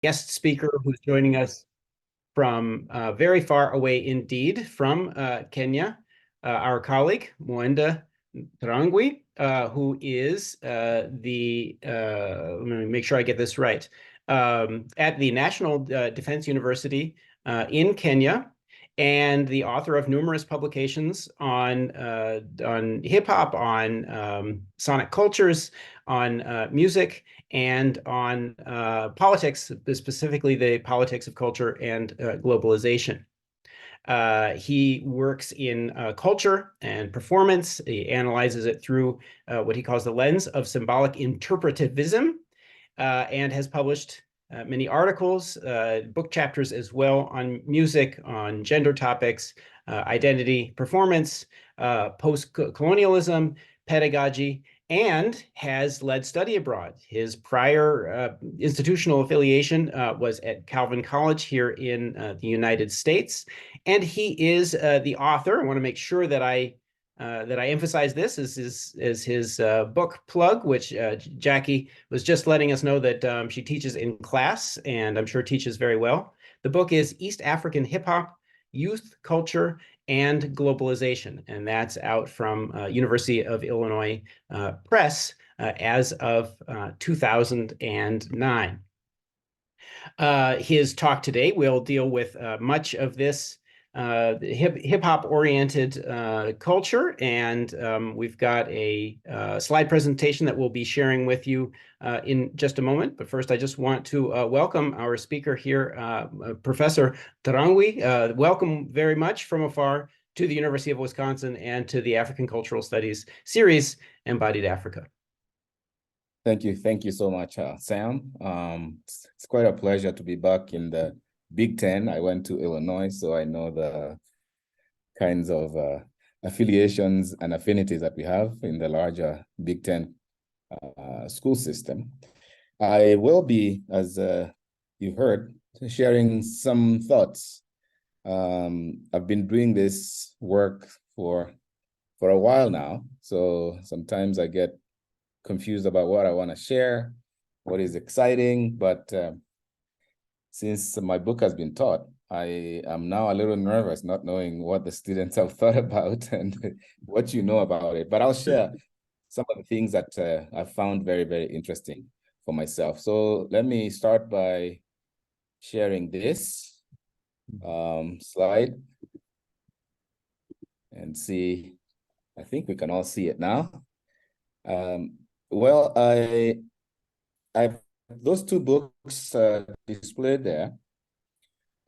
guest speaker who's joining us from very far away indeed from Kenya, our colleague, Mwenda Ntarangwi, who is let me make sure I get this right, at the National Defense University in Kenya, and the author of numerous publications on hip hop, on sonic cultures, on music, and on politics, specifically the politics of culture and globalization. He works in culture and performance. He analyzes it through what he calls the lens of symbolic interpretivism, and has published many articles, book chapters as well, on music, on gender topics, identity, performance, post-colonialism, pedagogy, and has led study abroad. His prior institutional affiliation was at Calvin College here in the United States, and he is the author. I want to make sure that I emphasize this as his book plug, which Jackie was just letting us know that she teaches in class, and I'm sure teaches very well. The book is East African Hip Hop, Youth, Culture, and Globalization, and that's out from University of Illinois Press as of 2009. His talk today will deal with much of this hip hop oriented culture, and we've got a slide presentation that we'll be sharing with you in just a moment. But first, I just want to welcome our speaker here, Professor Ntarangwi. Welcome very much from afar to the University of Wisconsin and to the African Cultural Studies series, Embodied Africa. Thank you so much, Sam. It's quite a pleasure to be back in the Big Ten. I went to Illinois, so I know the kinds of affiliations and affinities that we have in the larger Big Ten school system. I will be, as you heard, sharing some thoughts. I've been doing this work for a while now, so sometimes I get confused about what I want to share, what is exciting, but since my book has been taught, I am now a little nervous not knowing what the students have thought about and what you know about it. But I'll share some of the things that I found very, very interesting for myself. So let me start by sharing this slide and see. I think we can all see it now. Well, I've those two books displayed there.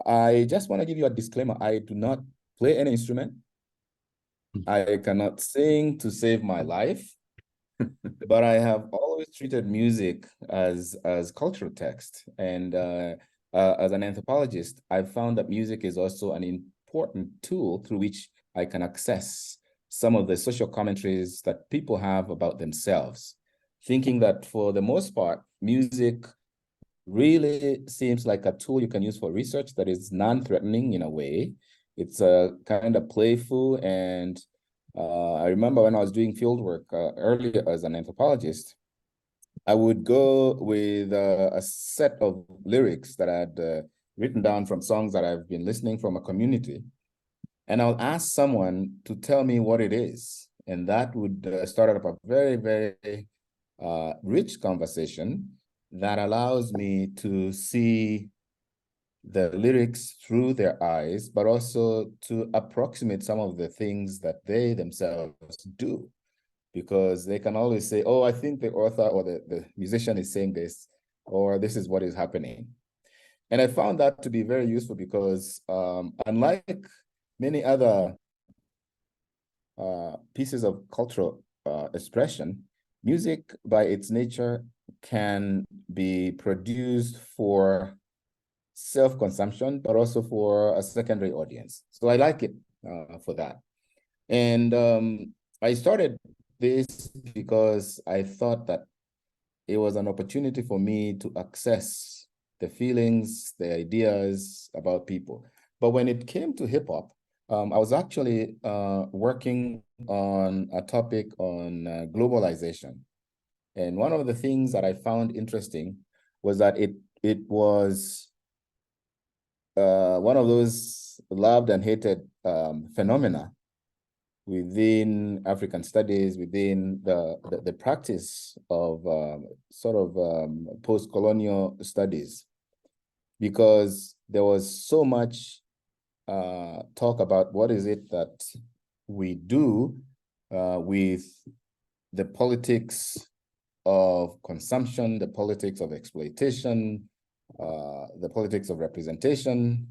I just want to give you a disclaimer. I do not play any instrument. I cannot sing to save my life, but I have always treated music as cultural text. And as an anthropologist, I've found that music is also an important tool through which I can access some of the social commentaries that people have about themselves, thinking that for the most part, music really seems like a tool you can use for research that is non-threatening in a way. It's a kind of playful, and I remember when I was doing field work earlier as an anthropologist, I would go with a set of lyrics that I had written down from songs that I've been listening from a community, and I'll ask someone to tell me what it is, and that would start up a very, very rich conversation that allows me to see the lyrics through their eyes, but also to approximate some of the things that they themselves do, because they can always say, oh, I think the author or the musician is saying this, or this is what is happening. And I found that to be very useful because unlike many other pieces of cultural expression, music by its nature can be produced for self-consumption, but also for a secondary audience. So I like it for that. And I started this because I thought that it was an opportunity for me to access the feelings, the ideas about people. But when it came to hip hop, I was actually working on a topic on globalization. And one of the things that I found interesting was that it it was one of those loved and hated phenomena within African studies, within the practice of post-colonial studies, because there was so much talk about what is it that we do with the politics of consumption, the politics of exploitation, the politics of representation.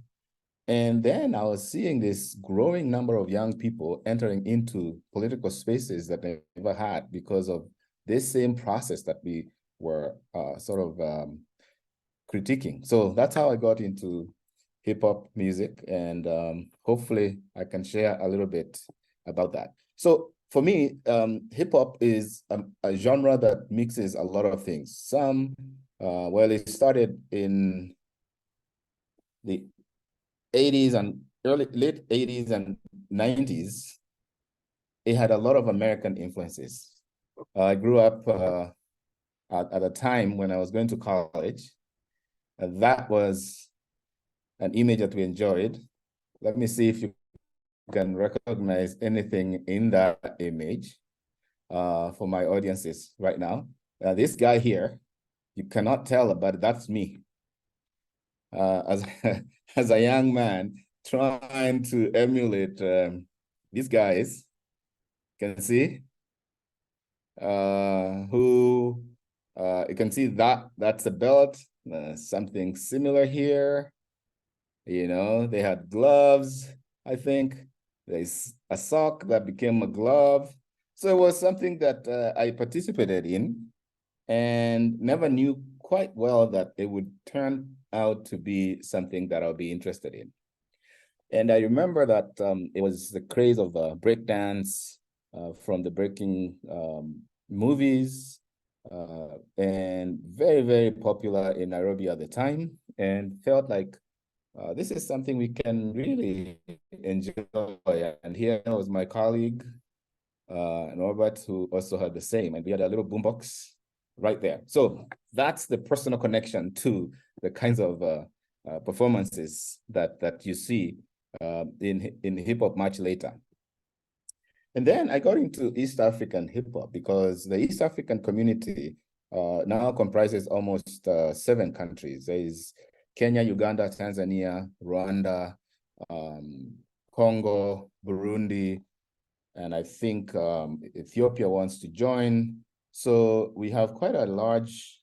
And then I was seeing this growing number of young people entering into political spaces that they never had because of this same process that we were critiquing. So that's how I got into hip hop music, and hopefully I can share a little bit about that. So for me, hip hop is a genre that mixes a lot of things. Well, it started in the 80s and late 80s and 90s. It had a lot of American influences. I grew up at a time when I was going to college. That was an image that we enjoyed. Let me see if you can recognize anything in that image for my audiences right now. This guy here, you cannot tell, but that's me. As a young man trying to emulate these guys, can see who you can see that's a belt, something similar here. You know, they had gloves, I think. There's a sock that became a glove. So it was something that I participated in and never knew quite well that it would turn out to be something that I'll be interested in. And I remember that it was the craze of breakdance from the breaking movies, and very, very popular in Nairobi at the time, and felt like this is something we can really enjoy. And here was my colleague, Norbert, who also had the same, and we had a little boombox right there. So that's the personal connection to the kinds of performances that you see in hip hop much later. And then I got into East African hip hop because the East African community now comprises almost 7 countries. There is Kenya, Uganda, Tanzania, Rwanda, Congo, Burundi, and I think Ethiopia wants to join. So we have quite a large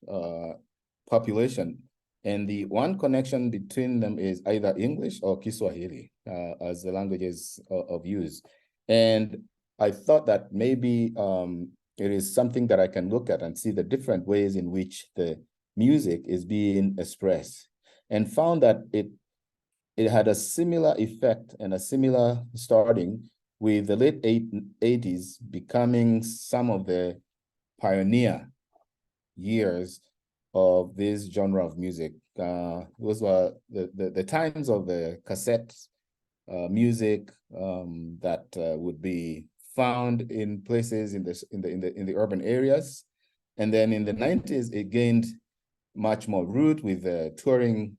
population. And the one connection between them is either English or Kiswahili as the languages of use. And I thought that maybe it is something that I can look at and see the different ways in which the music is being expressed, and found that it had a similar effect and a similar starting with the late 80s becoming some of the pioneer years of this genre of music. Those were the times of the cassette music that would be found in places in the urban areas, and then in the 90s it gained much more root with touring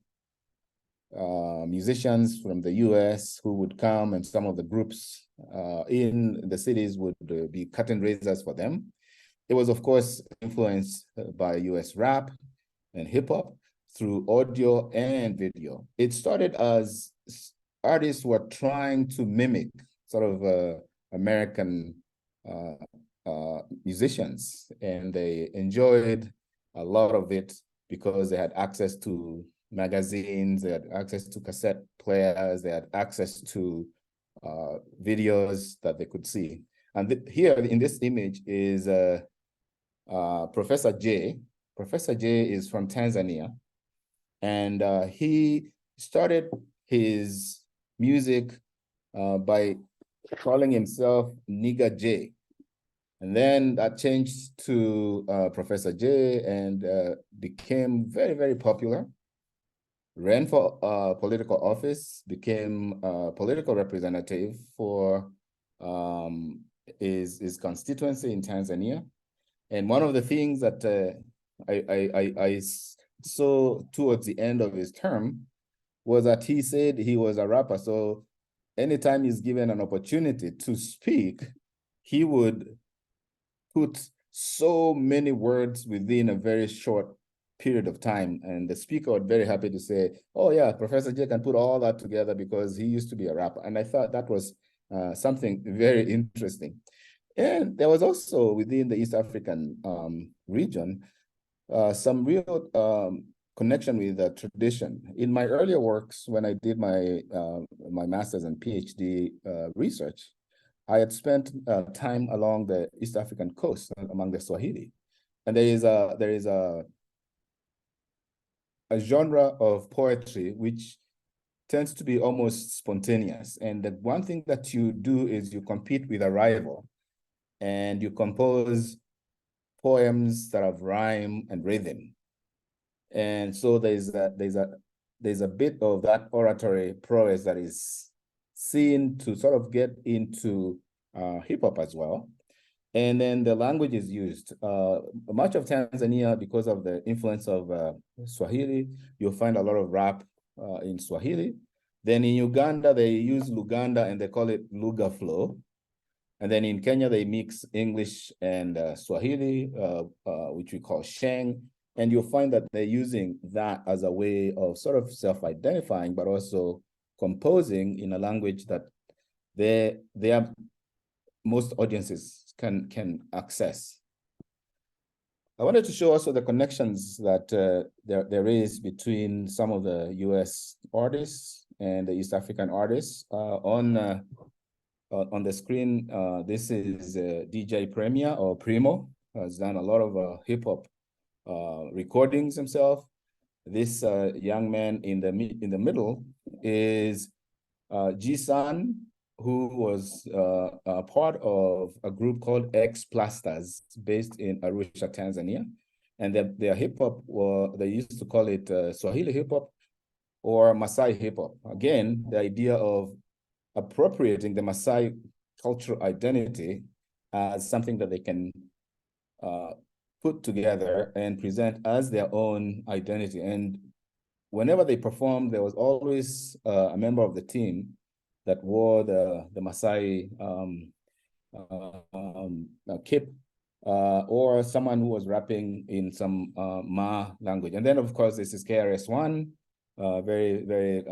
musicians from the US who would come, and some of the groups in the cities would be curtain raisers for them. It was, of course, influenced by US rap and hip hop through audio and video. It started as artists were trying to mimic sort of American musicians, and they enjoyed a lot of it because they had access to magazines, they had access to cassette players, they had access to videos that they could see. And here in this image is Professor J. Professor J is from Tanzania, and he started his music by calling himself Nigga J. And then that changed to Professor J, and became very, very popular. Ran for political office, became a political representative for his constituency in Tanzania. And one of the things that I so towards the end of his term was that he said he was a rapper. So anytime he's given an opportunity to speak, he would put so many words within a very short period of time. And the speaker was very happy to say, oh yeah, Professor J can put all that together because he used to be a rapper. And I thought that was something very interesting. And there was also within the East African region, some real connection with the tradition. In my earlier works, when I did my master's and PhD research, I had spent time along the East African coast among the Swahili, and there is a genre of poetry which tends to be almost spontaneous. And the one thing that you do is you compete with a rival, and you compose poems that have rhyme and rhythm. And so there's a bit of that oratory prowess that is seen to sort of get into hip hop as well. And then the language is used. Much of Tanzania, because of the influence of Swahili, you'll find a lot of rap in Swahili. Then in Uganda, they use Luganda and they call it Lugha flow. And then in Kenya, they mix English and Swahili, which we call Sheng. And you'll find that they're using that as a way of sort of self-identifying, but also composing in a language that most audiences can access. I wanted to show also the connections that there is between some of the US artists and the East African artists. On the screen, this is DJ Premier or Primo, has done a lot of hip hop recordings himself. This young man in the middle is G-San, who was part of a group called X Plasters based in Arusha, Tanzania. And their hip hop, they used to call it Swahili hip hop or Maasai hip hop. Again, the idea of appropriating the Maasai cultural identity as something that they can put together and present as their own identity. And whenever they performed, there was always a member of the team that wore the Maasai kip, or someone who was rapping in some Ma language. And then, of course, this is KRS-One, very, very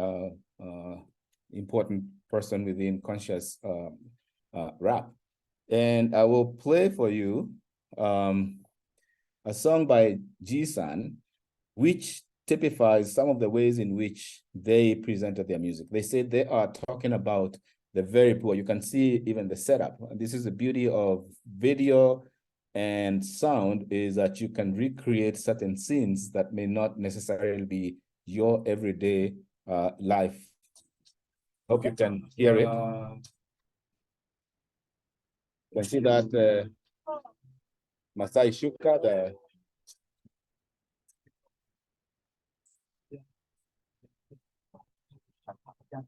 important person within conscious rap. And I will play for you a song by G-San, which typifies some of the ways in which they presented their music. They said they are talking about the very poor. You can see even the setup. This is the beauty of video and sound, is that you can recreate certain scenes that may not necessarily be your everyday life. Hope you can hear it. You can see that Masai Shuka, the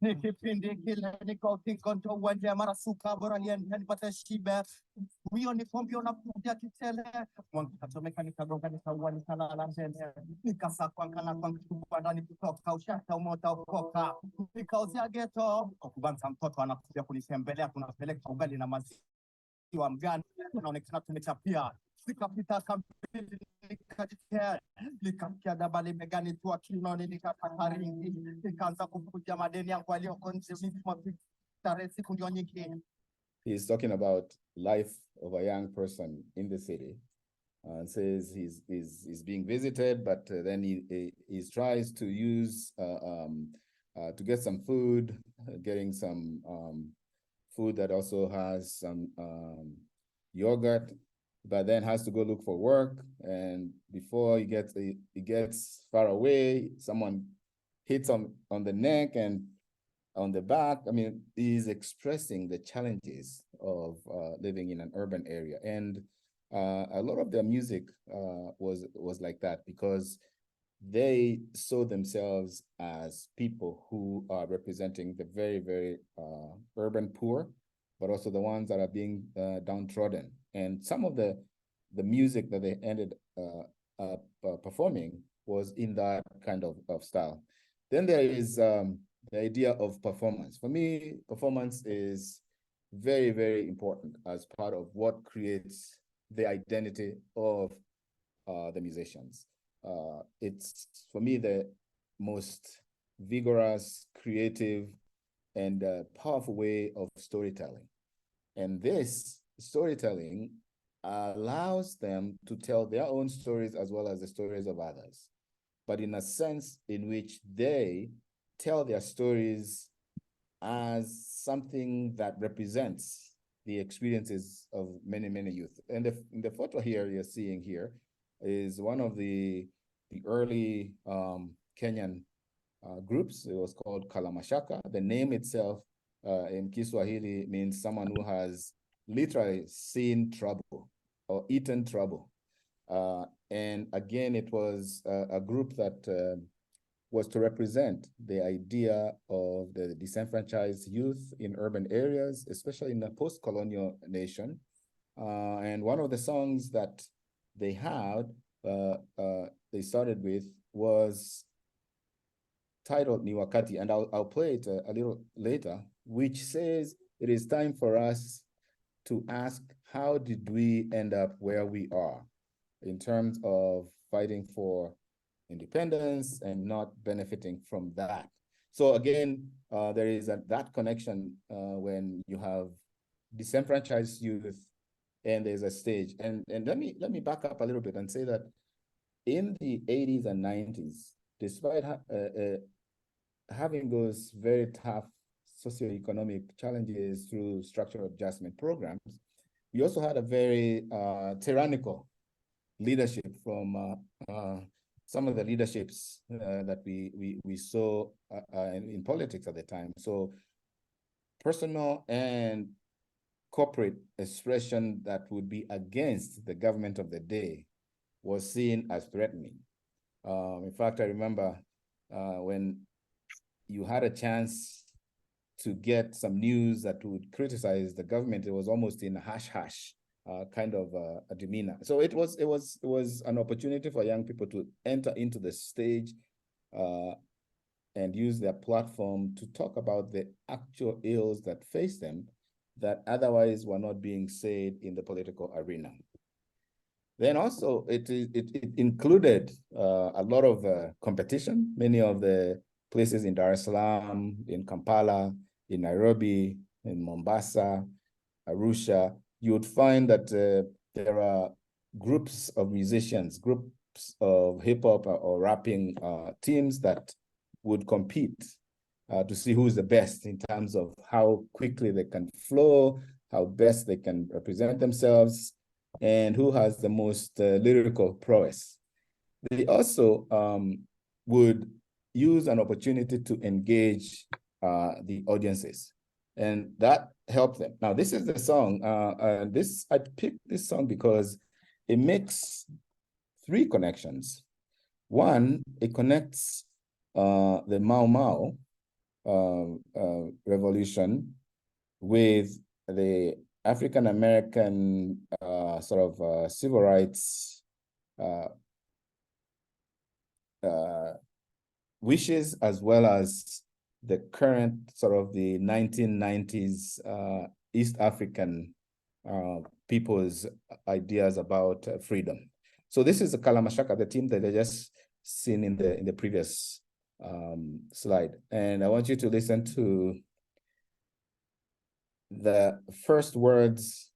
nikipindi kile niko kinkonto wende marasuka bora niende nipate shibe huyo ni pombi unakuja kitele mwangu katomeka nikagonga nikaua nikalala mbele nikasakwa kana kwa mkubwa ndani kutoka ushaka umota ukoka nikauzia geto kubanza mtoto anakuja kunitembelea tunapeleka ugali na maziwa mgani unaonekana tumechapia nikapita kampeni nikajitea nikamkia dabali megani tu kinoni nikatakaringi nikaanza kufuja madeni yangu aliyoko nje tarehe siku ndio nyingi. He's talking about life of a young person in the city, and says he's being visited, but then he tries to use to get some food, getting some food that also has some yogurt, but then has to go look for work. And before he gets far away, someone hits on the neck and on the back. I mean, he's expressing the challenges of living in an urban area. And a lot of their music was like that, because they saw themselves as people who are representing the very, very urban poor, but also the ones that are being downtrodden. And some of the music that they ended up performing was in that kind of style. Then there is the idea of performance. For me, performance is very, very important as part of what creates the identity of the musicians. It's, for me, the most vigorous, creative, and powerful way of storytelling. And this storytelling allows them to tell their own stories as well as the stories of others, but in a sense in which they tell their stories as something that represents the experiences of many, many youth. And in the photo here you're seeing here is one of the early Kenyan groups. It was called Kalamashaka. The name itself in Kiswahili means someone who has literally seen trouble or eaten trouble. And again, it was a group that was to represent the idea of the disenfranchised youth in urban areas, especially in a post-colonial nation. And one of the songs that they had, they started with, was titled Ni Wakati, and I'll play it a little later, which says it is time for us to ask, how did we end up where we are in terms of fighting for independence and not benefiting from that? So again, there is that connection when you have disenfranchised youth and there's a stage. And let me back up a little bit and say that in the 80s and 90s, despite having those very tough socioeconomic challenges through structural adjustment programs, we also had a very tyrannical leadership from some of the leaderships that we saw in politics at the time. So personal and corporate expression that would be against the government of the day was seen as threatening. In fact, I remember when you had a chance to get some news that would criticize the government, it was almost in a hush-hush kind of a demeanor. So it was an opportunity for young people to enter into the stage and use their platform to talk about the actual ills that face them that otherwise were not being said in the political arena. Then also it included a lot of competition. Many of the places in Dar es Salaam, in Kampala, in Nairobi, in Mombasa, Arusha, you would find that there are groups of musicians, groups of hip hop or rapping teams that would compete to see who's the best in terms of how quickly they can flow, how best they can represent themselves, and who has the most lyrical prowess. They also would use an opportunity to engage the audiences, and that helped them. Now, this is the song. I picked this song because it makes three connections. One, it connects the Mau Mau revolution with the African-American sort of civil rights wishes, as well as the current sort of the 1990s East African people's ideas about freedom. So this is the Kalamashaka, the team that I just seen in the previous slide. And I want you to listen to the first words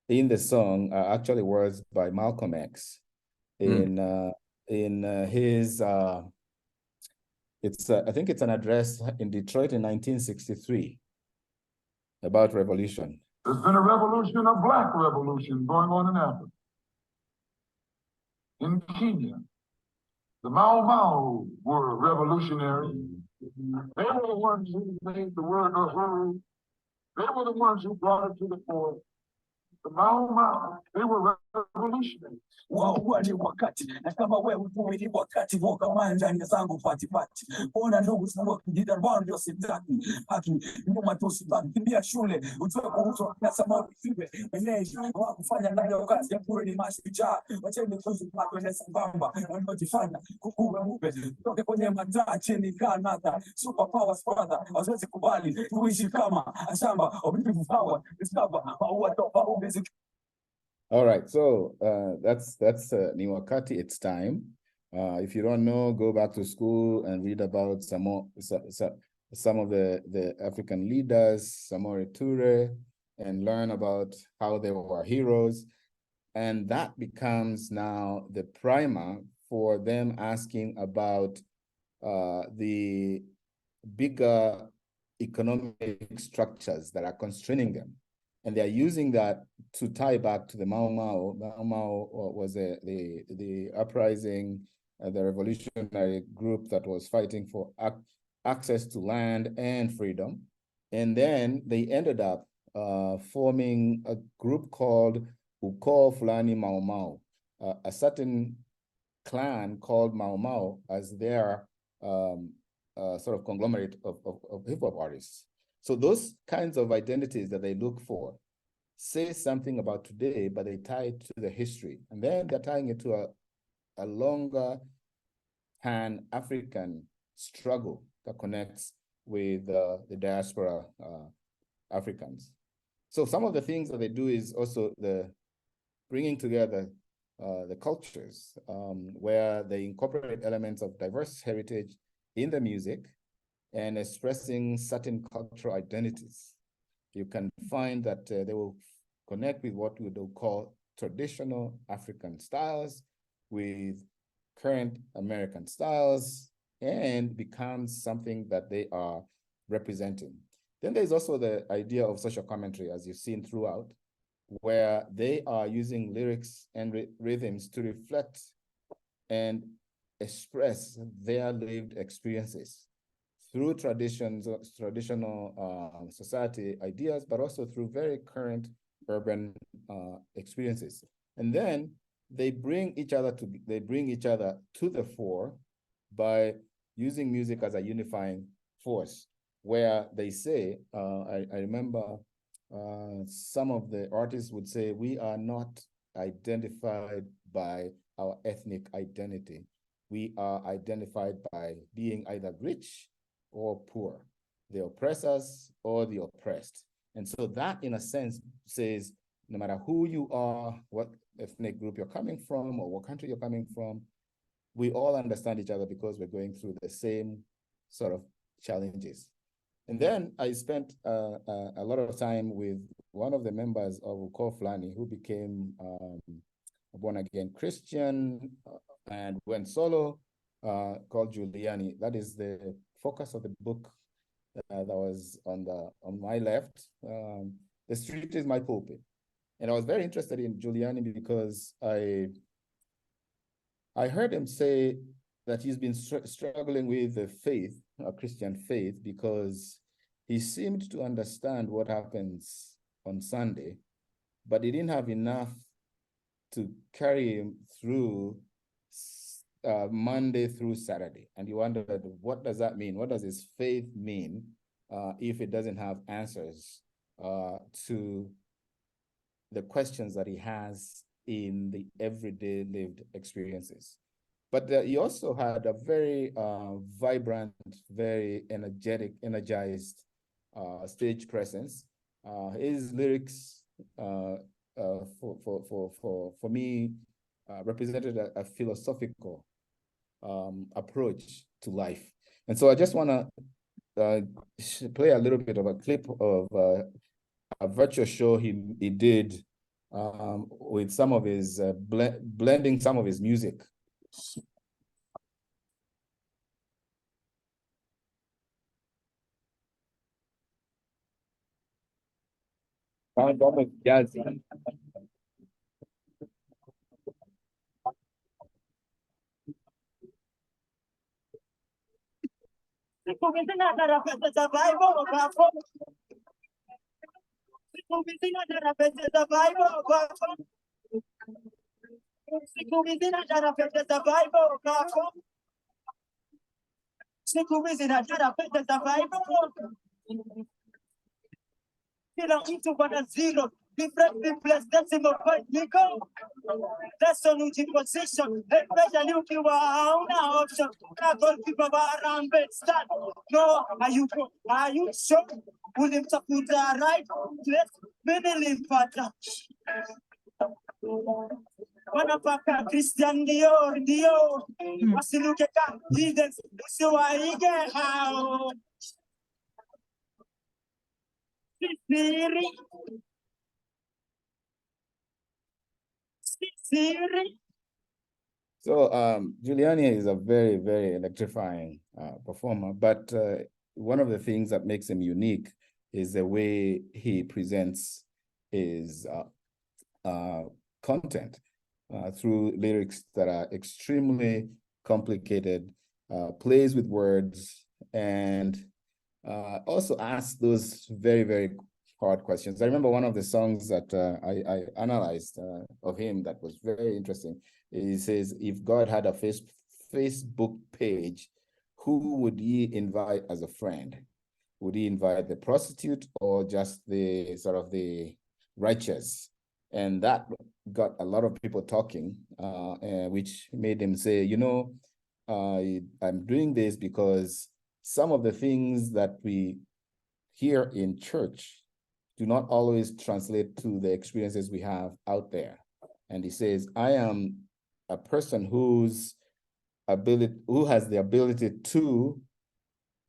in the song are actually words by Malcolm X in his I think it's an address in Detroit in 1963 about revolution. There's been a revolution, a black revolution going on in Africa. In Kenya, the Mau Mau were revolutionary. They were the ones who made the word Uhuru. They were the ones who brought it to the fore. The Mau Mau, they were revolutionaries. Wao ni wakati na kama wewe hujui ni wakati woka manja ni zangu pati pati. Ona ndugu zangu wakijida ndio sitaki haki nyuma tu sitaki kimbia shule utoe kuhusu na sababu siwe mwenyeji wa kufanya nayo kazi ya bure ni mashujaa wacheni kuzu pato na sambamba wanajifanya kukua mupe toke kwenye mataa chini Canada super powers brother wazazi kubali tuishi kama ashamba obivu power discover au topa ubezi. All right, so that's ni wakati, it's time. If you don't know, go back to school and read about some of the African leaders, Samori Toure, and learn about how they were heroes. And that becomes now the primer for them asking about the bigger economic structures that are constraining them. And they're using that to tie back to the Mau Mau. Mau Mau was the uprising, the revolutionary group that was fighting for access to land and freedom. And then they ended up forming a group called Ukoo Fulani Mau Mau, a certain clan called Mau Mau as their sort of conglomerate of hip-hop artists. So those kinds of identities that they look for say something about today, but they tie it to the history. And then they're tying it to a longer Pan-African struggle that connects with the diaspora Africans. So some of the things that they do is also the bringing together the cultures, where they incorporate elements of diverse heritage in the music and expressing certain cultural identities. You can find that they will connect with what we would call traditional African styles with current American styles and becomes something that they are representing. Then there's also the idea of social commentary, as you've seen throughout, where they are using lyrics and rhythms to reflect and express their lived experiences through traditional society ideas, but also through very current urban experiences. And then they bring each other to the fore by using music as a unifying force, where they say, I remember some of the artists would say, we are not identified by our ethnic identity. We are identified by being either rich or poor, the oppressors or the oppressed. And so that, in a sense, says, no matter who you are, what ethnic group you're coming from, or what country you're coming from, we all understand each other because we're going through the same sort of challenges. And then I spent a lot of time with one of the members of Ukoo Fulani, who became a born-again Christian and went solo, called Giuliani. That is the focus of the book that was on my left. The Street is My Pulpit. And I was very interested in Giuliani because I heard him say that he's been struggling with the faith, a Christian faith, because he seemed to understand what happens on Sunday, but he didn't have enough to carry him through Monday through Saturday. And he wondered, what does that mean? What does his faith mean if it doesn't have answers to the questions that he has in the everyday lived experiences? But he also had a very vibrant, very energized stage presence. His lyrics, for me, represented a philosophical approach to life. And so I just want to play a little bit of a clip of a virtual show he did with some of his blending some of his music. Jazzy. Siku hizi napendeza Bible kako. Siku hizi napendeza Bible. Kila mtu bana zero. Different people, decimal point, Nico. That's on which position. Especially ukiwa hauna option. Couple people around bed stand. No, are you sure? Ulimtafuta right place. Mimi nilimpata. Wanapaka Christian ndio. Wasiluke ka leaders. Usiwaige hao. Siri. So Giuliani is a very, very electrifying performer, but one of the things that makes him unique is the way he presents his content through lyrics that are extremely complicated, plays with words, and also asks those very, very hard questions. I remember one of the songs that I analyzed of him that was very interesting. He says, if God had a Facebook page, who would he invite as a friend? Would he invite the prostitute or just the sort of the righteous? And that got a lot of people talking, which made them say, you know, I'm doing this because some of the things that we hear in church do not always translate to the experiences we have out there. And he says, I am a person who has the ability to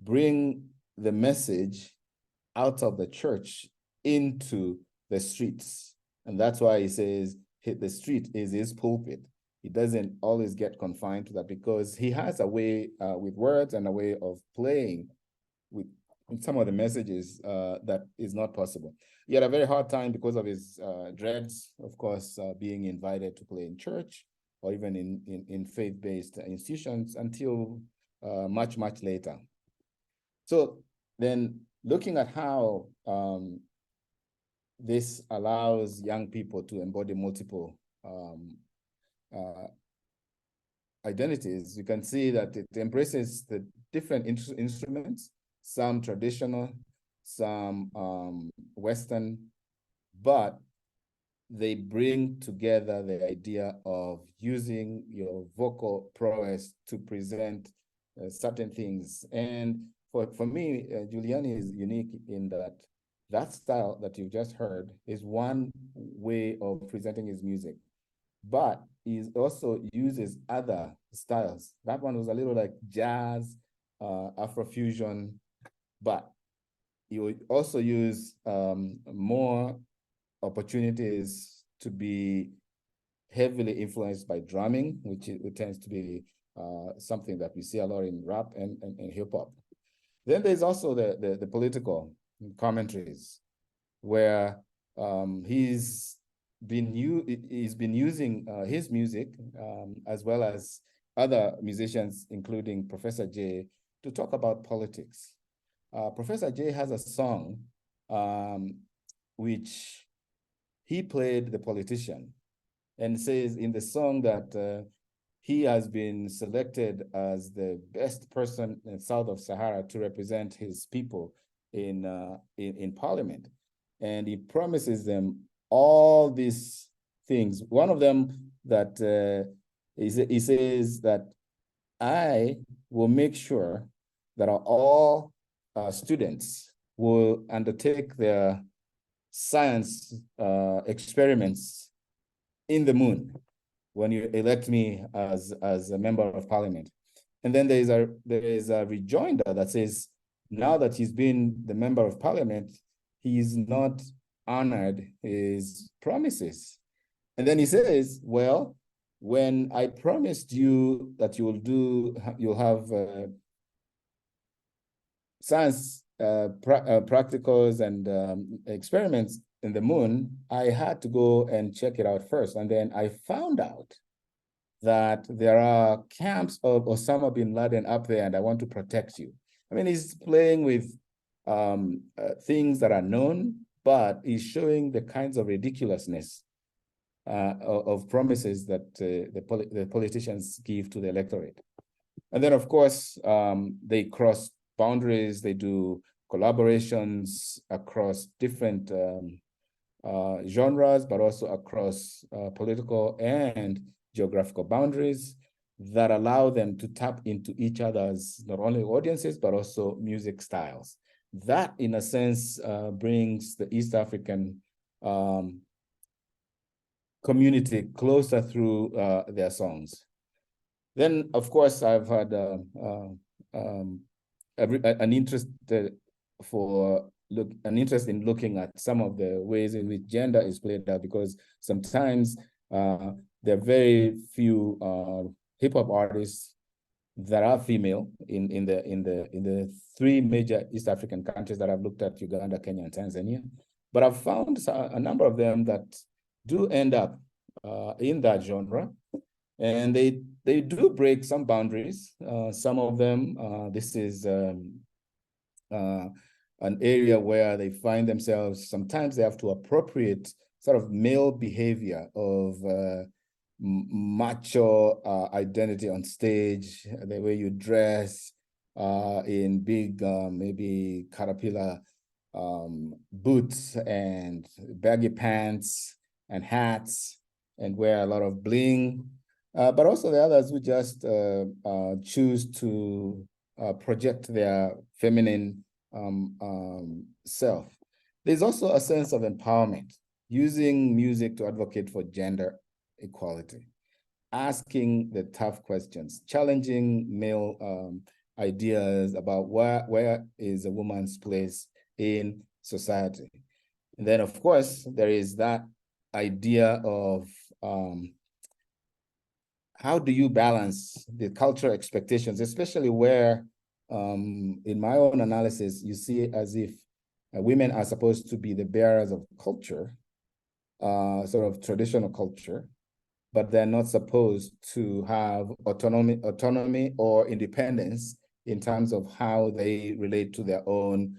bring the message out of the church into the streets. And that's why he says the street is his pulpit. He doesn't always get confined to that because he has a way with words and a way of playing with some of the messages that is not possible. He had a very hard time because of his dreads, of course, being invited to play in church or even in faith-based institutions until much, much later. So then looking at how this allows young people to embody multiple identities, you can see that it embraces the different instruments, some traditional, some Western, but they bring together the idea of using your vocal prowess to present certain things. And for me, Giuliani is unique in that style that you just heard is one way of presenting his music, but he also uses other styles. That one was a little like jazz, Afrofusion, but you also use more opportunities to be heavily influenced by drumming, which it tends to be something that we see a lot in rap and hip hop. Then there's also the political commentaries, where he's been using his music as well as other musicians, including Professor J, to talk about politics. Professor J has a song which he played the politician and says in the song that he has been selected as the best person in south of Sahara to represent his people in parliament. And he promises them all these things. One of them that he says that I will make sure that all students will undertake their science experiments in the moon when you elect me as a member of parliament. And then there is a rejoinder that says, now that he's been the member of parliament, he's not honored his promises. And then he says, well, when I promised you that you'll have science practicals and experiments in the moon, I had to go and check it out first. And then I found out that there are camps of Osama bin Laden up there, and I want to protect you. I mean, he's playing with things that are known, but he's showing the kinds of ridiculousness of promises that the politicians give to the electorate. And then, of course, they cross boundaries. They do collaborations across different genres, but also across political and geographical boundaries that allow them to tap into each other's not only audiences, but also music styles. That, in a sense, brings the East African community closer through their songs. Then, of course, I've had an interest in looking at some of the ways in which gender is played out, because sometimes there are very few hip hop artists that are female in the three major East African countries that I've looked at: Uganda, Kenya, and Tanzania. But I've found a number of them that do end up in that genre, and they do break some boundaries. Some of them, this is an area where they find themselves, sometimes they have to appropriate sort of male behavior of macho identity on stage, the way you dress in big, maybe Caterpillar boots and baggy pants and hats, and wear a lot of bling. But also the others who just choose to project their feminine self. There's also a sense of empowerment, using music to advocate for gender equality, asking the tough questions, challenging male ideas about where is a woman's place in society. And then, of course, there is that idea of how do you balance the cultural expectations, especially where, in my own analysis, you see it as if women are supposed to be the bearers of culture, sort of traditional culture, but they're not supposed to have autonomy or independence in terms of how they relate to their own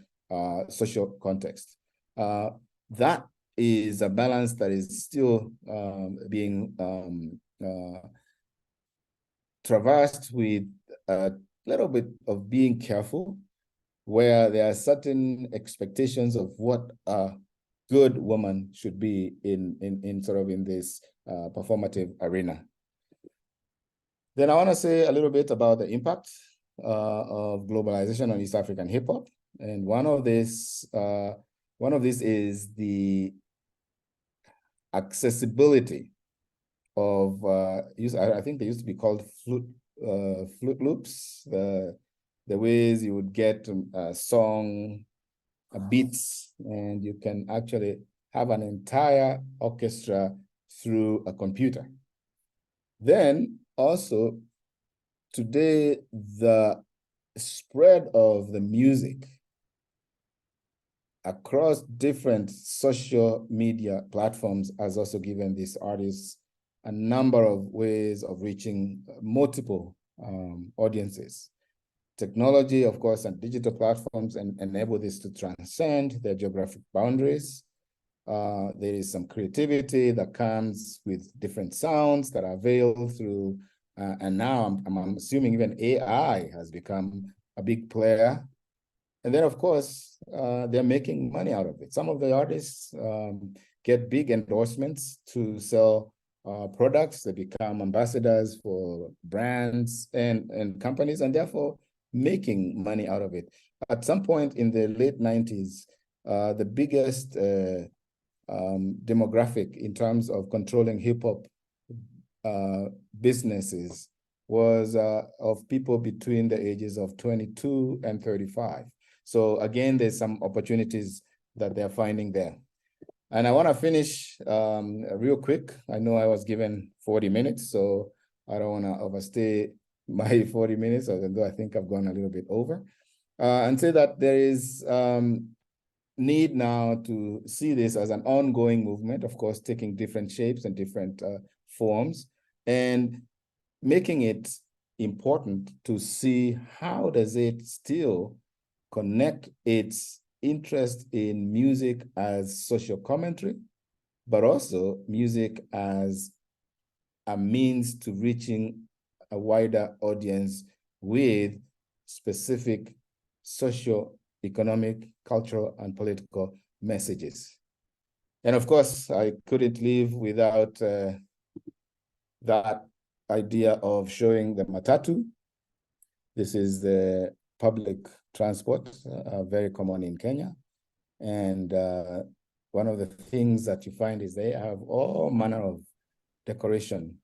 social context. That is a balance that is still being traversed with a little bit of being careful, where there are certain expectations of what a good woman should be in sort of in this performative arena. Then I want to say a little bit about the impact of globalization on East African hip hop, and one of this is the accessibility of I think they used to be called flute loops, the ways you would get a song, beats, and you can actually have an entire orchestra through a computer. Then also today, the spread of the music across different social media platforms has also given these artists a number of ways of reaching multiple audiences. Technology, of course, and digital platforms enable this to transcend their geographic boundaries. There is some creativity that comes with different sounds that are veiled through, and now I'm assuming even AI has become a big player. And then, of course, they're making money out of it. Some of the artists get big endorsements to sell products. They become ambassadors for brands and companies, and therefore making money out of it. At some point in the late 90s, the biggest demographic in terms of controlling hip hop businesses was of people between the ages of 22 and 35. So again, there's some opportunities that they're finding there. And I want to finish real quick. I know I was given 40 minutes, so I don't want to overstay my 40 minutes, although I think I've gone a little bit over, and say that there is need now to see this as an ongoing movement, of course, taking different shapes and different forms, and making it important to see how does it still connect its interest in music as social commentary, but also music as a means to reaching a wider audience with specific socio-economic, cultural, and political messages. And of course, I couldn't live without that idea of showing the matatu. This is the public transport, very common in Kenya. And one of the things that you find is they have all manner of decoration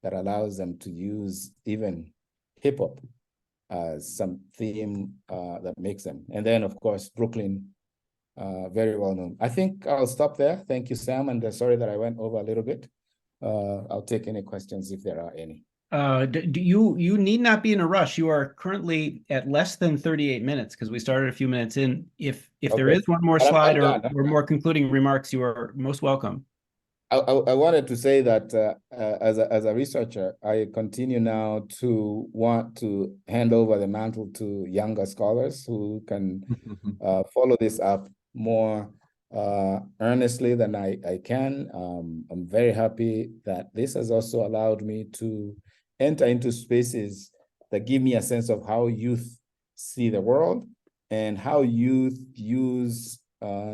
that allows them to use even hip hop as some theme that makes them. And then, of course, Brooklyn, very well known. I think I'll stop there. Thank you, Sam. And sorry that I went over a little bit. I'll take any questions if there are any. You need not be in a rush. You are currently at less than 38 minutes because we started a few minutes in. If there is one more slide or more concluding remarks, you are most welcome. I wanted to say that as a researcher, I continue now to want to hand over the mantle to younger scholars who can follow this up more earnestly than I can. I'm very happy that this has also allowed me to enter into spaces that give me a sense of how youth see the world and how youth use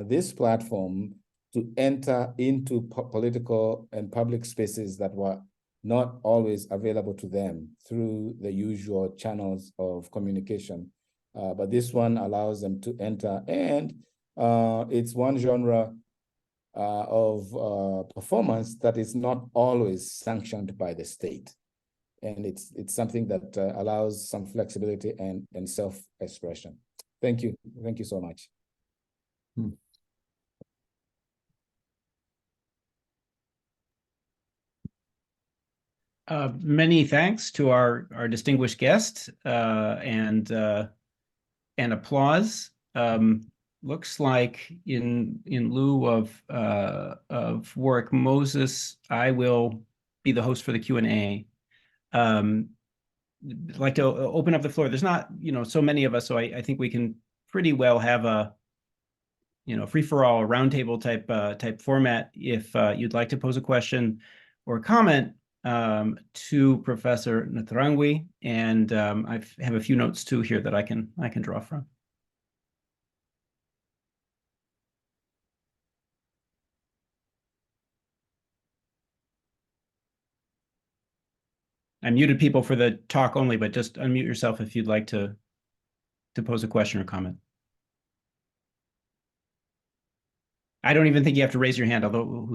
this platform to enter into political and public spaces that were not always available to them through the usual channels of communication. But this one allows them to enter, and it's one genre of performance that is not always sanctioned by the state. And it's something that allows some flexibility and self-expression. Thank you. Thank you so much. Many thanks to our distinguished guest and applause. Looks like in lieu of Warwick Moses, I will be the host for the Q&A. I'd like to open up the floor. There's not so many of us, so I think we can pretty well have a free-for-all, roundtable type format. If you'd like to pose a question or comment to Professor Ntarangwi, and I have a few notes too here that I can draw from. I muted people for the talk only, but just unmute yourself if you'd like to pose a question or comment. I don't even think you have to raise your hand, although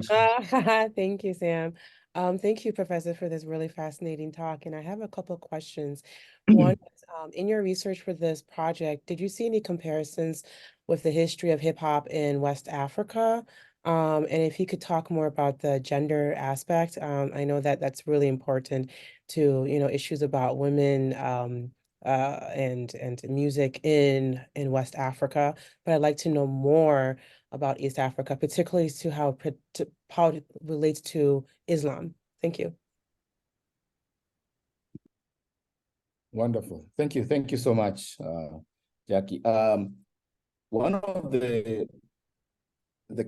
Thank you, Sam. Thank you, Professor, for this really fascinating talk. And I have a couple of questions. One, in your research for this project, did you see any comparisons with the history of hip hop in West Africa? And if you could talk more about the gender aspect, I know that that's really important to, issues about women and music in West Africa. But I'd like to know more about East Africa, particularly to how it relates to Islam. Thank you. Wonderful. Thank you. Thank you so much, Jackie. One of the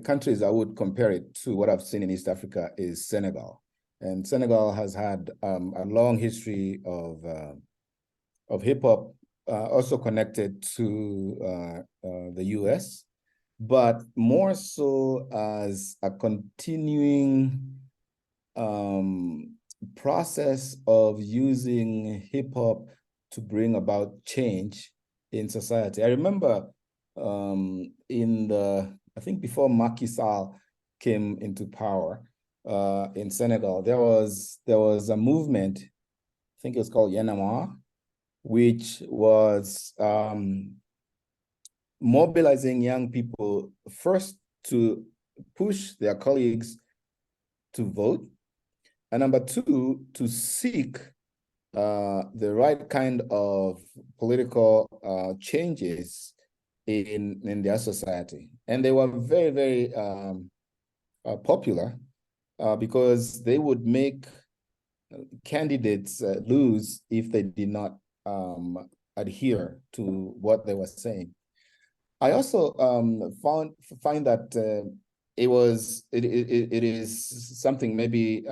countries I would compare it to what I've seen in East Africa is Senegal. And Senegal has had a long history of hip hop, also connected to the US, but more so as a continuing process of using hip hop to bring about change in society. I remember I think before Macky Sall came into power in Senegal, there was a movement, I think it was called Yenama, which was mobilizing young people first to push their colleagues to vote, and number two, to seek the right kind of political changes in their society. And they were very, very popular because they would make candidates lose if they did not adhere to what they were saying. I also find that it is something maybe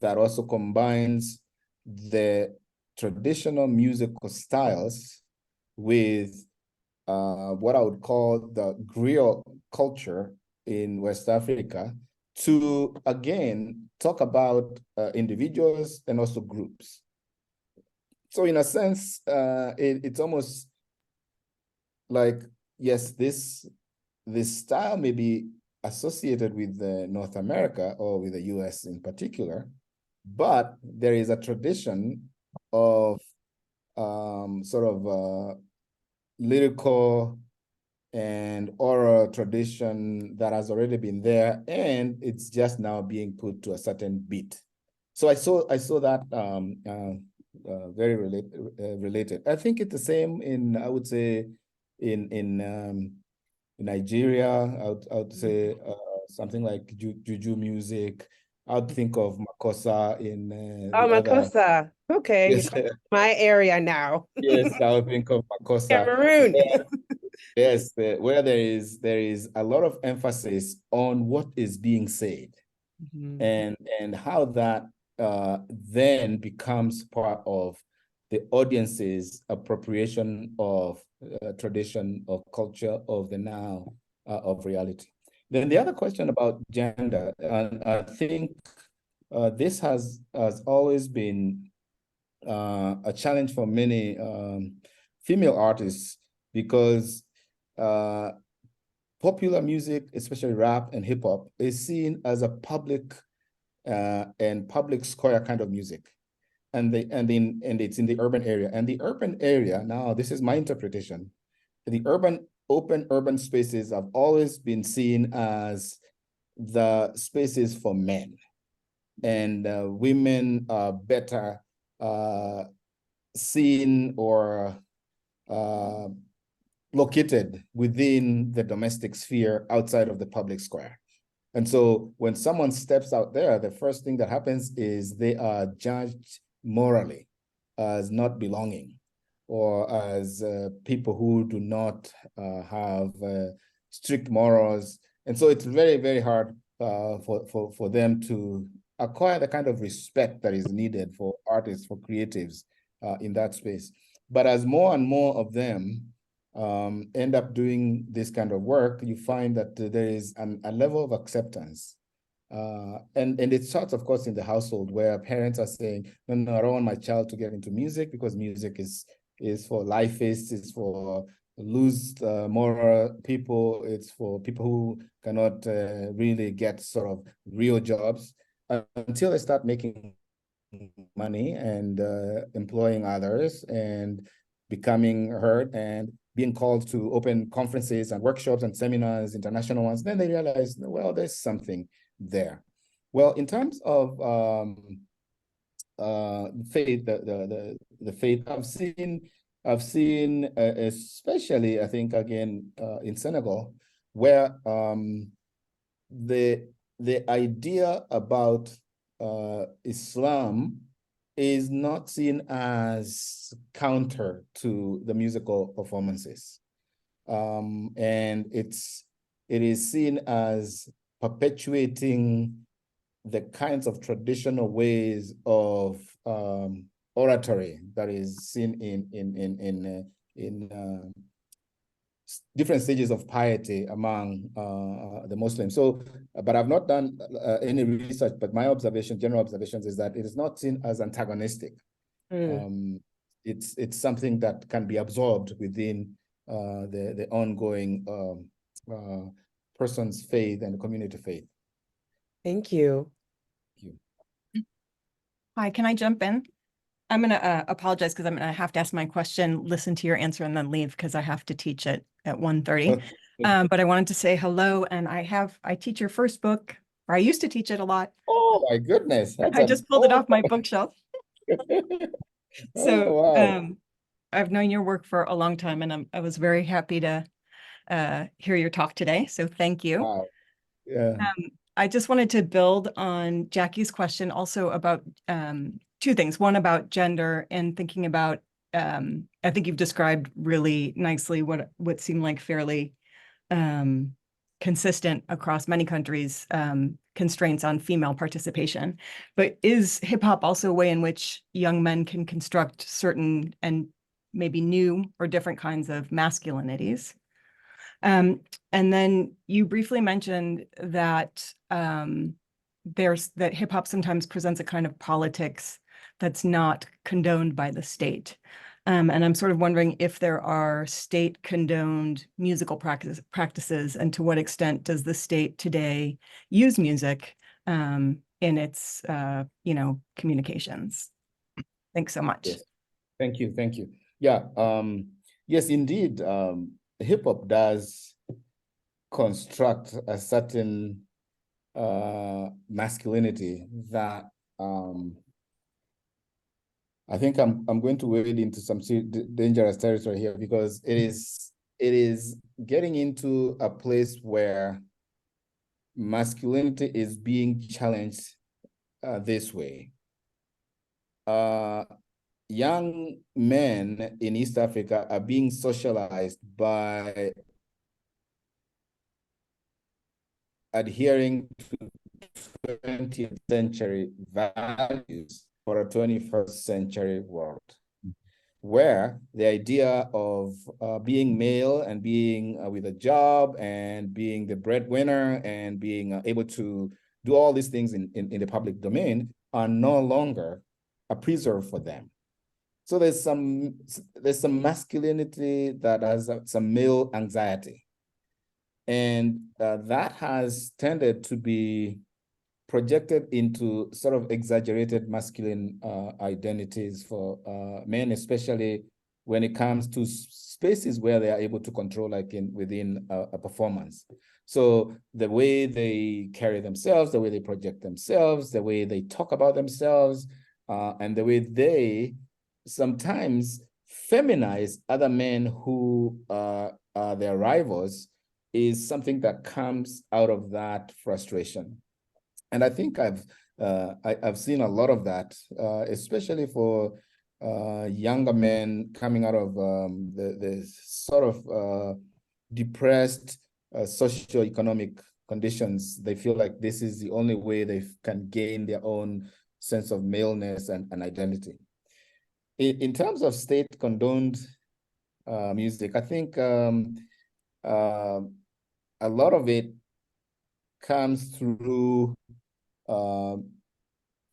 that also combines the traditional musical styles with what I would call the griot culture in West Africa, to again talk about individuals and also groups. So in a sense, it's almost like, yes, this style may be associated with North America or with the US in particular, but there is a tradition of sort of lyrical and oral tradition that has already been there, and it's just now being put to a certain beat. So I saw that very related. I think it's the same in, I would say, in Nigeria. I would say something like juju music. I would think of Makossa in Oh, the other. Makossa. Okay, Yes, my area now. yes, I would think of Makossa. Cameroon. Yes, where there is a lot of emphasis on what is being said, and how that then becomes part of the audience's appropriation of tradition, of culture, of the now, of reality. Then the other question about gender, and I think this has always been a challenge for many female artists, because popular music, especially rap and hip hop, is seen as a public and public square kind of music, and it's in the urban area. And the urban area, now this is my interpretation, the open urban spaces have always been seen as the spaces for men, and women are better seen or located within the domestic sphere outside of the public square. And so when someone steps out there, the first thing that happens is they are judged morally as not belonging, or as people who do not have strict morals. And so it's very, very hard for them to acquire the kind of respect that is needed for artists, for creatives in that space. But as more and more of them end up doing this kind of work, you find that there is a level of acceptance. And it starts, of course, in the household, where parents are saying, no, I don't want my child to get into music, because music is for lifeists, it's for loose moral people, it's for people who cannot really get sort of real jobs, until they start making money and employing others and becoming heard and being called to open conferences and workshops and seminars, international ones. Then they realize, well, there's something there. Well, in terms of faith, the faith I've seen, especially I think again in Senegal, where the idea about Islam is not seen as counter to the musical performances, and it is seen as perpetuating the kinds of traditional ways of oratory that is seen in different stages of piety among the Muslims. So, but I've not done any research, but my general observations is that it is not seen as antagonistic. It's something that can be absorbed within the ongoing person's faith and community faith. Thank you. Thank you. Hi, can I jump in? I'm going to apologize because I'm going to have to ask my question, listen to your answer, and then leave because I have to teach it at 1:30. But I wanted to say hello, and I teach your first book, or I used to teach it a lot. Oh my goodness. I just pulled it off my bookshelf. So wow. I've known your work for a long time, and I was very happy to hear your talk today. So thank you. Wow. Yeah. I just wanted to build on Jackie's question also about two things. One about gender, and thinking about, I think you've described really nicely what seemed like fairly consistent across many countries, constraints on female participation. But is hip hop also a way in which young men can construct certain and maybe new or different kinds of masculinities? And then you briefly mentioned that that hip hop sometimes presents a kind of politics that's not condoned by the state. And I'm sort of wondering if there are state condoned musical practices, and to what extent does the state today use music in its communications? Thanks so much. Yes. Thank you. Yeah. Yes, indeed. Hip hop does construct a certain masculinity that I think I'm going to wade into some dangerous territory here, because it is getting into a place where masculinity is being challenged this way. Young men in East Africa are being socialized by adhering to 20th century values for a 21st century world, where the idea of being male and being with a job and being the breadwinner and being able to do all these things in the public domain are no longer a preserve for them. So there's some masculinity that has some male anxiety. And that has tended to be projected into sort of exaggerated masculine identities for men, especially when it comes to spaces where they are able to control, like within a performance. So the way they carry themselves, the way they project themselves, the way they talk about themselves, and the way they sometimes feminize other men who are their rivals is something that comes out of that frustration. And I think I've seen a lot of that, especially for younger men coming out of the sort of depressed socioeconomic conditions. They feel like this is the only way they can gain their own sense of maleness and identity. In terms of state condoned music, I think a lot of it comes through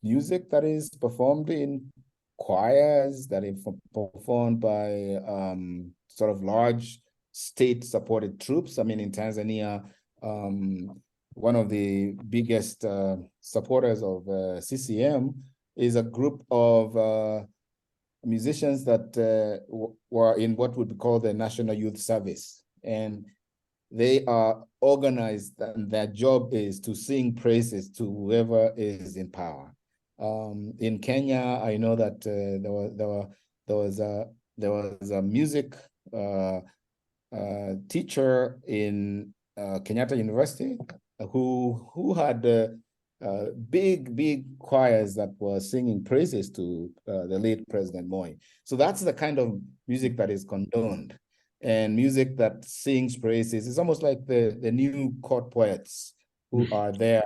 music that is performed in choirs, that is performed by sort of large state-supported troops. I mean, in Tanzania, one of the biggest supporters of CCM is a group of musicians that were in what would be called the National Youth Service. And they are organized, and their job is to sing praises to whoever is in power. In Kenya, I know that there was a music teacher in Kenyatta University who had big choirs that were singing praises to the late President Moi. So that's the kind of music that is condoned. And music that sings praises is almost like the new court poets who are there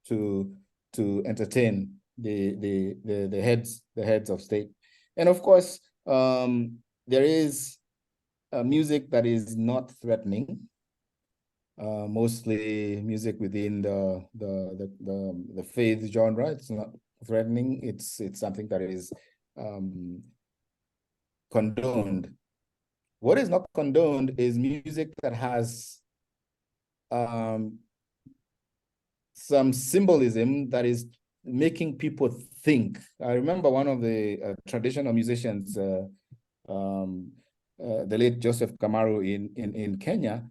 to entertain the heads of state. And of course, there is music that is not threatening. Mostly music within the faith genre. It's not threatening. It's something that is condoned. What is not condoned is music that has some symbolism that is making people think. I remember one of the traditional musicians, the late Joseph Kamaru in Kenya,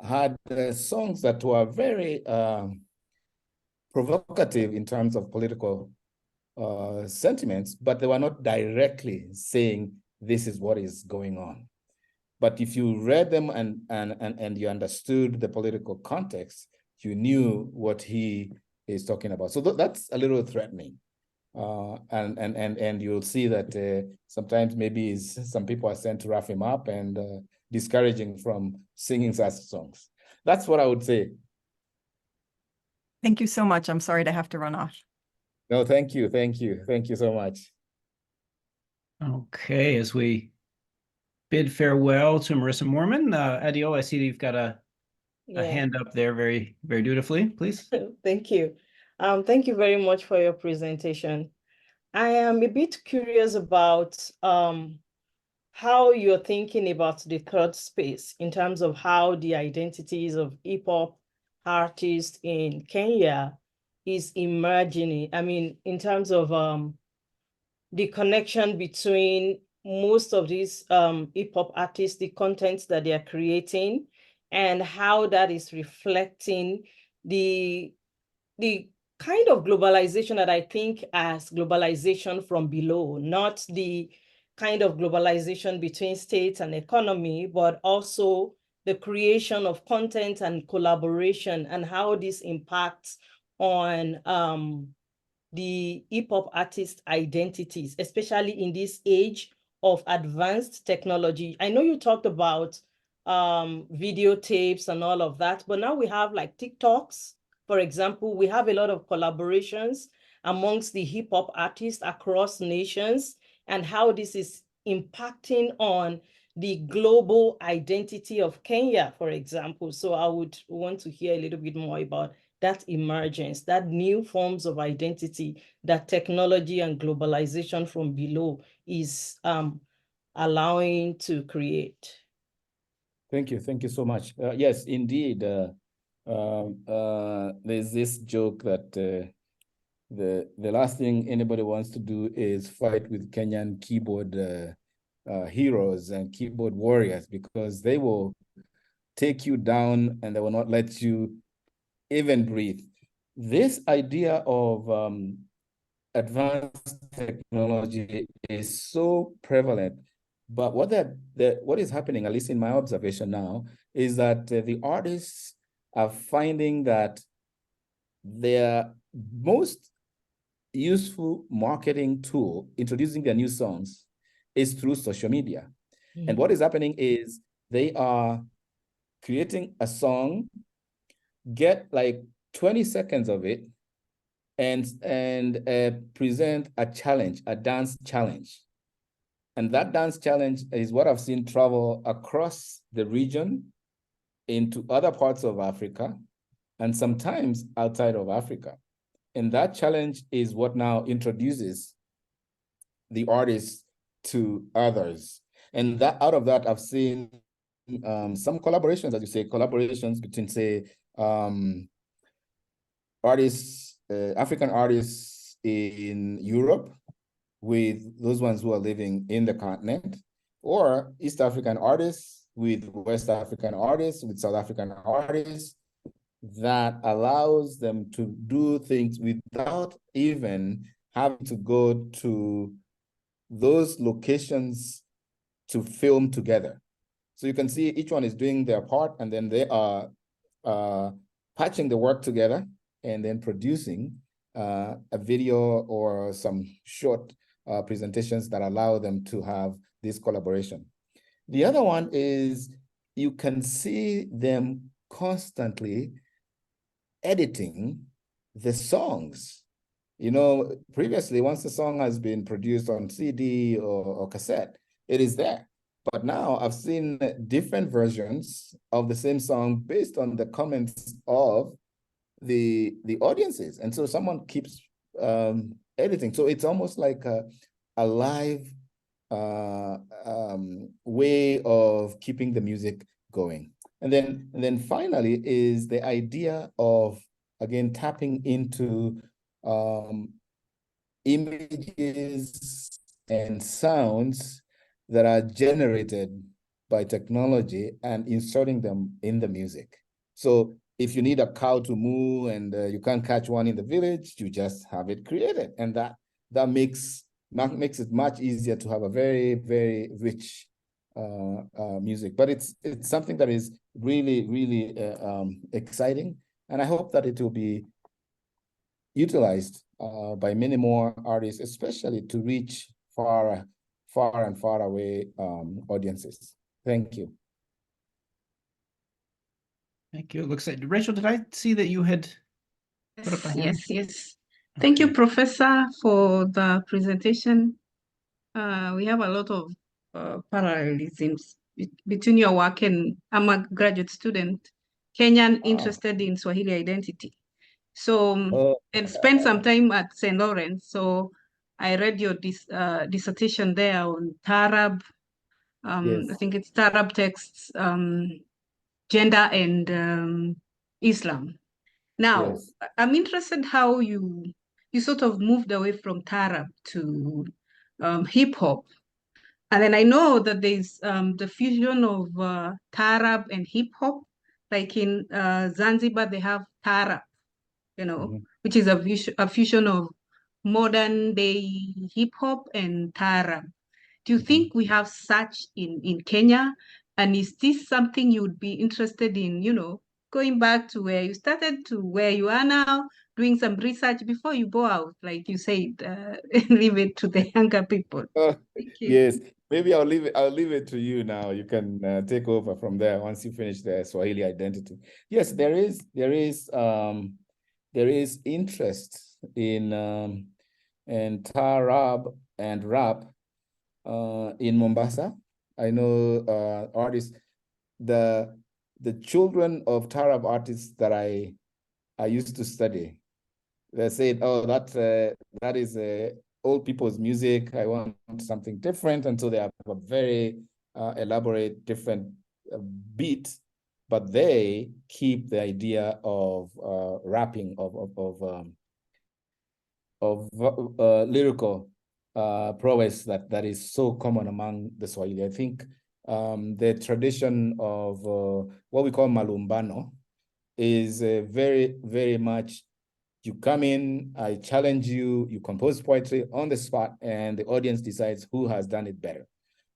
had songs that were very provocative in terms of political sentiments, but they were not directly saying this is what is going on. But if you read them and you understood the political context, you knew what he is talking about. So that's a little threatening. And you'll see that sometimes maybe some people are sent to rough him up and discouraging from singing such songs. That's what I would say. Thank you so much. I'm sorry to have to run off. No, thank you. Thank you. Thank you so much. Okay, as we bid farewell to Marissa Moorman, Adil, I see that you've got a hand up there very, very dutifully, please. Thank you. Thank you very much for your presentation. I am a bit curious about how you're thinking about the third space in terms of how the identities of hip hop artists in Kenya is emerging. I mean, in terms of the connection between most of these hip hop artists, the content that they are creating, and how that is reflecting the kind of globalization that I think as globalization from below, not the kind of globalization between states and economy, but also the creation of content and collaboration and how this impacts on the hip hop artist identities, especially in this age of advanced technology. I know you talked about videotapes and all of that, but now we have like TikToks. For example, we have a lot of collaborations amongst the hip hop artists across nations and how this is impacting on the global identity of Kenya, for example. So I would want to hear a little bit more about that emergence, that new forms of identity that technology and globalization from below is allowing to create. Thank you. Thank you so much. Yes, indeed. There's this joke that the last thing anybody wants to do is fight with Kenyan keyboard heroes and keyboard warriors, because they will take you down and they will not let you even breathe. This idea of advanced technology is so prevalent, but what is happening, at least in my observation now, is that the artists are finding that their most useful marketing tool, introducing their new songs, is through social media. Mm-hmm. And what is happening is they are creating a song, get like 20 seconds of it, and present a challenge, a dance challenge. And that dance challenge is what I've seen travel across the region into other parts of Africa, and sometimes outside of Africa. And that challenge is what now introduces the artists to others. And that out of that, I've seen some collaborations, as you say, collaborations between, say, artists, African artists in Europe with those ones who are living in the continent, or East African artists with West African artists, with South African artists, that allows them to do things without even having to go to those locations to film together. So you can see each one is doing their part, and then they are patching the work together and then producing a video or some short presentations that allow them to have this collaboration. The other one is you can see them constantly editing the songs. You know, previously, once the song has been produced on CD or cassette, it is there. But now I've seen different versions of the same song based on the comments of the audiences. And so someone keeps editing. So it's almost like a live way of keeping the music going. And then finally is the idea of, again, tapping into images and sounds that are generated by technology and inserting them in the music. So if you need a cow to moo and you can't catch one in the village, you just have it created. And that makes it much easier to have a very, very rich music. But it's something that is really, really exciting. And I hope that it will be utilized by many more artists, especially to reach far and far away audiences. Thank you. Thank you. It looks like, Rachel, did I see that you had put up a hand? Yes, yes. Thank you, Professor, for the presentation. We have a lot of parallelisms between your work and I'm a graduate student, Kenyan interested in Swahili identity. So, and spent some time at St. Lawrence. So I read your dissertation there on Tarab. Yes. I think it's Tarab texts, gender and Islam. Now, Yes. I'm interested how you sort of moved away from Tarab to hip hop. And then I know that there's the fusion of Tarab and hip hop. Like in Zanzibar, they have Tarab, which is a fusion of modern day hip hop and Tarab. Do you think we have such in Kenya? And is this something you would be interested in, going back to where you started to where you are now, doing some research before you go out, like you said, leave it to the younger people? Thank you. Yes, maybe I'll leave it to you now. You can take over from there once you finish the Swahili identity. Yes, there is interest in Taarab and rap in Mombasa. I know artists, the children of Taarab artists that I used to study, they said, "Oh, that is old people's music. I want something different." And so they have a very elaborate, different beat, but they keep the idea of rapping, of lyrical prowess that is so common among the Swahili. I think the tradition of what we call malumbano is very, very much, you come in, I challenge you, you compose poetry on the spot, and the audience decides who has done it better.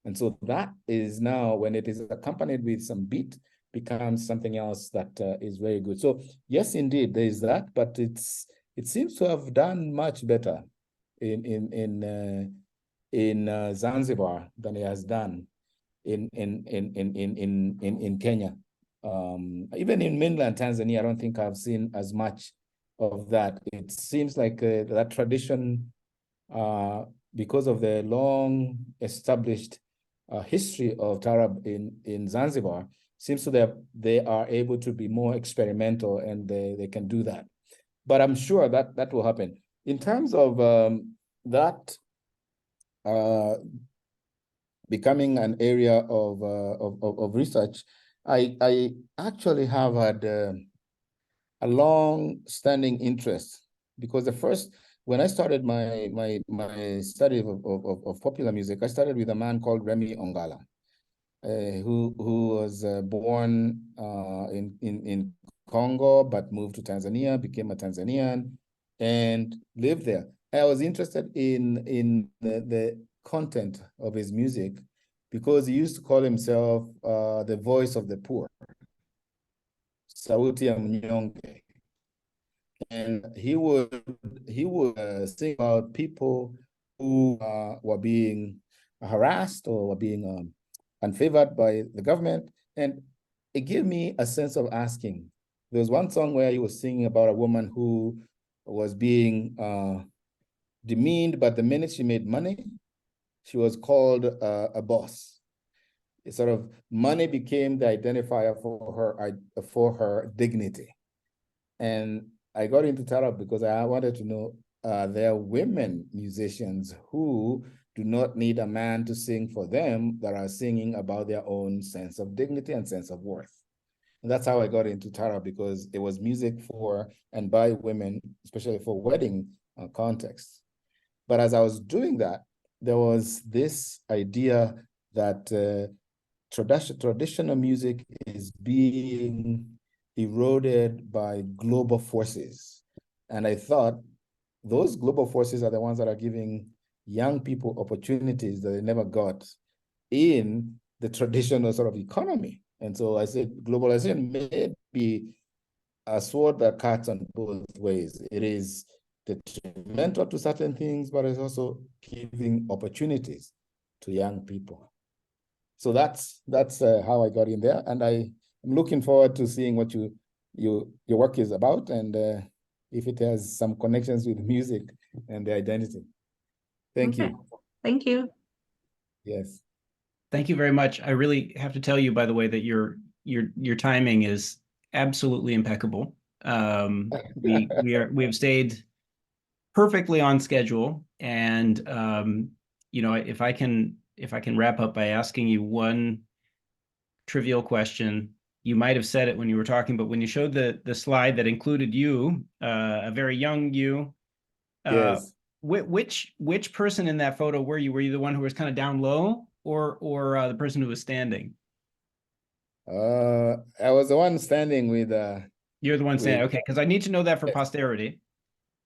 And so that is now, when it is accompanied with some beat, becomes something else that is very good. So yes, indeed, there is that, but it seems to have done much better in Zanzibar than it has done in Kenya. Even in mainland Tanzania, I don't think I've seen as much of that. It seems like that tradition, because of the long established history of Tarab in Zanzibar, seems to that they are able to be more experimental, and they can do that. But I'm sure that will happen. In terms of that becoming an area of research, I actually have had a long-standing interest, because when I started my study of popular music, I started with a man called Remy Ongala, who was born in Congo, but moved to Tanzania, became a Tanzanian, and lived there. I was interested in the content of his music, because he used to call himself the voice of the poor, sauti ya mnyonge. And he would sing about people who were being harassed or were being unfavored by the government. And it gave me a sense of asking. There was one song where he was singing about a woman who was being demeaned, but the minute she made money, she was called a boss. It sort of, money became the identifier for her dignity. And I got into Tarab because I wanted to know, there are women musicians who do not need a man to sing for them, that are singing about their own sense of dignity and sense of worth. And that's how I got into Tarab, because it was music for and by women, especially for wedding contexts. But as I was doing that, there was this idea that traditional music is being eroded by global forces. And I thought those global forces are the ones that are giving young people opportunities that they never got in the traditional sort of economy. And so I said, globalization may be a sword that cuts on both ways. It is detrimental to certain things, but it's also giving opportunities to young people. So that's how I got in there. And I I'm looking forward to seeing what your work is about, and if it has some connections with music and the identity. Thank Okay. you. Thank you. Yes. Thank you very much. I really have to tell you, by the way, that your timing is absolutely impeccable. We have stayed perfectly on schedule, and you know, if I can wrap up by asking you one trivial question. You might have said it when you were talking, but when you showed the slide that included you, a very young you, Yes. which person in that photo were you? Were you the one who was kind of down low, or the person who was standing? I was the one standing with You're the one standing. with Okay, because I need to know that for posterity.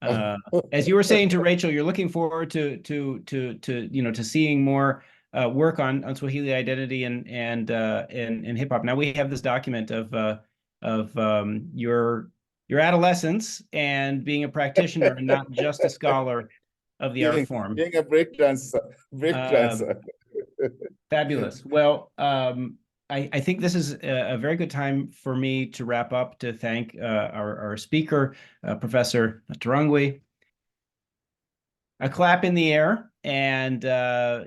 As you were saying to Rachel, you're looking forward to you know, to seeing more work on Swahili identity and hip hop. Now we have this document of your adolescence and being a practitioner and not just a scholar of the art form. being a break dancer. Fabulous. Well, I think this is a very good time for me to wrap up, to thank our speaker, Professor Ntarangwi. A clap in the air, and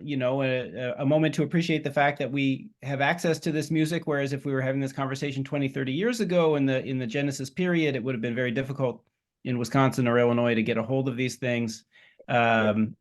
you know, a moment to appreciate the fact that we have access to this music, whereas if we were having this conversation 20, 30 years ago in the Genesis period, it would have been very difficult in Wisconsin or Illinois to get a hold of these things. And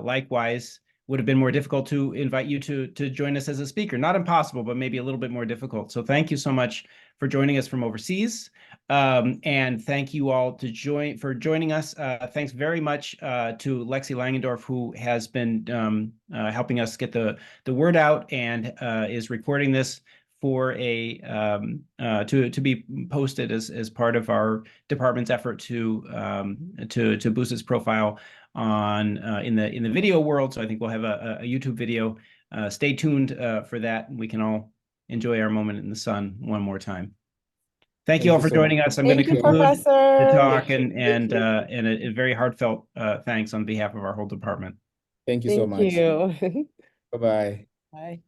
likewise, would have been more difficult to invite you to join us as a speaker. Not impossible, but maybe a little bit more difficult. So thank you so much for joining us from overseas. And thank you all for joining us. Thanks very much to Lexi Langendorf, who has been helping us get the word out and is recording this for to be posted as part of our department's effort to boost its profile on in the video world. So I think we'll have a YouTube video. Stay tuned for that, and we can all enjoy our moment in the sun one more time. Thank you all for joining us. I'm going to conclude the talk and a very heartfelt thanks on behalf of our whole department. Thank you so much. Thank you. Bye-bye. Bye.